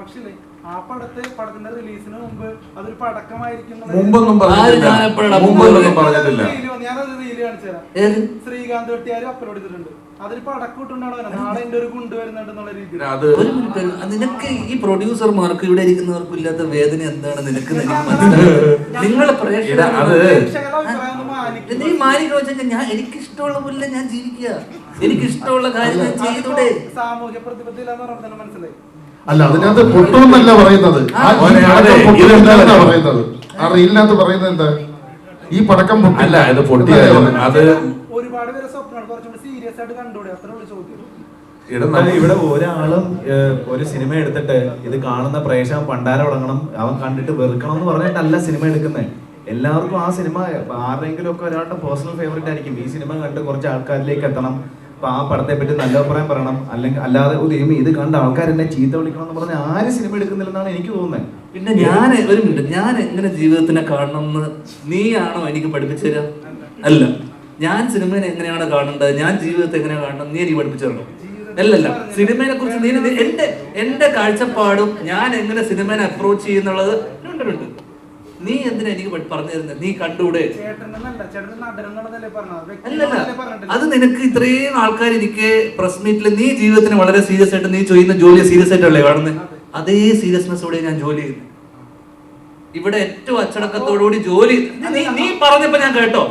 പക്ഷേ ആ പടത്തിന്റെ റിലീസിന് മുമ്പ് അതൊരു പടക്കമായിരിക്കും. മുമ്പൊന്നും പറഞ്ഞിട്ടില്ല. ഞാനത് റീല് കാണിച്ചു തരാം. ശ്രീകാന്ത് വെട്ടിയാരും അപ്ലോഡ് ചെയ്തിട്ടുണ്ട്. അതൊരു പടക്കം ഇട്ടുണ്ടാണോ നാളെ എന്റെ ഒരു ഗുണ്ട് വരുന്നുണ്ടെന്നുള്ള രീതിയിൽ. നിനക്ക് ഈ പ്രൊഡ്യൂസർമാർക്ക് ഇവിടെ ഇരിക്കുന്നവർക്കും ഇല്ലാത്ത വേദന എന്താണ് നിനക്ക്? നിങ്ങളെ നീ മാനിക്കോ വെച്ചാൽ ഞാൻ എനിക്കിഷ്ടമുള്ള പോലെ ഞാൻ ജീവിക്കുക, എനിക്കിഷ്ടമുള്ള കാര്യം ഞാൻ ചെയ്തൂടെ. സാമൂഹ്യ പ്രതിബദ്ധത ഇല്ലാന്ന് പറഞ്ഞാൽ മനസ്സിലായി. അല്ല, അതിനകത്ത് പൊട്ടുമെന്നല്ല പറയുന്നത്, പറയുന്നത് ആ റീലിനകത്ത് പറയുന്നത് എന്താ, ഈ പടക്കം പൊട്ടില്ല, ഇത് പൊട്ടിയാലും അത് ഒരുപാട് പേര് സ്വപ്നമാണ് കുറച്ചുകൂടി സീരിയസ് ആയിട്ട് കണ്ടൂടെ, അത്രയുള്ള ചോദ്യം. ഇവിടെ ഒരാളും ഒരു സിനിമ എടുത്തിട്ട് ഇത് കാണുന്ന പ്രേക്ഷകൻ പണ്ടാരം തുടങ്ങണം, അവൻ കണ്ടിട്ട് വെറുക്കണം എന്ന് പറഞ്ഞിട്ടല്ല സിനിമ എടുക്കുന്നത്. എല്ലാവർക്കും ആ സിനിമ ആരുടെയെങ്കിലും ഒക്കെ ഒരാളുടെ പേഴ്സണൽ ഫേവറേറ്റ് ആയിരിക്കും. ഈ സിനിമ കണ്ട് കുറച്ച് ആൾക്കാരിലേക്ക് എത്തണം, അപ്പൊ ആ പടത്തെ പറ്റി നല്ല അഭിപ്രായം പറയണം, അല്ലെങ്കിൽ അല്ലാതെ ഇത് കണ്ട ആൾക്കാർ എന്നെ ചീത്ത വിളിക്കണം എന്ന് പറഞ്ഞാൽ ആരും സിനിമ എടുക്കുന്നില്ലെന്നാണ് എനിക്ക് തോന്നുന്നത്. പിന്നെ ഞാൻ ഒരു മിനിറ്റ്, ഞാൻ എങ്ങനെ ജീവിതത്തിനെ കാണണം എന്ന് നീയാണോ എനിക്ക് പഠിപ്പിച്ചു തരാ? അല്ല, ഞാൻ സിനിമയെ എങ്ങനെയാണ് കാണേണ്ടത്, ഞാൻ ജീവിതത്തെ എങ്ങനെയാണ് കാണണം നീ എനിക്ക് പഠിപ്പിച്ചു തരണം. അല്ലല്ല, സിനിമയെ കുറിച്ച് നീ എന്റെ കാഴ്ചപ്പാടും ഞാൻ എങ്ങനെ സിനിമയെ അപ്രോച്ച് ചെയ്യുന്നുള്ളത് ഉണ്ട്. നീ എന്തിനാ എനിക്ക് പറഞ്ഞു തരുന്നത്? നീ കണ്ടൂടെ? അല്ലല്ല, അത് നിനക്ക് ഇത്രയും ആൾക്കാർ എനിക്ക് പ്രസ് മീറ്റിൽ നീ ജീവിതത്തിന് വളരെ സീരിയസ് ആയിട്ട് നീ ചെയ്യുന്ന ജോലി സീരിയസ് ആയിട്ടല്ലേ കാണുന്നത്? അതേ സീരിയസ്നെസ്സോടെ ഞാൻ ജോലി ചെയ്യുന്നു. ഇവിടെ ഏറ്റവും അച്ചടക്കത്തോടുകൂടി ജോലി. നീ പറഞ്ഞപ്പോ ഞാൻ കേട്ടോ,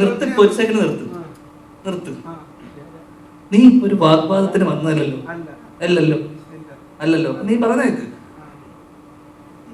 നിർത്തി, ഒരു സെക്കൻഡ് നിർത്ത്. നീ ഒരു വാഗ്വാദത്തിന് വന്നതല്ലോ, അല്ലല്ലോ, നീ പറഞ്ഞേക്ക്.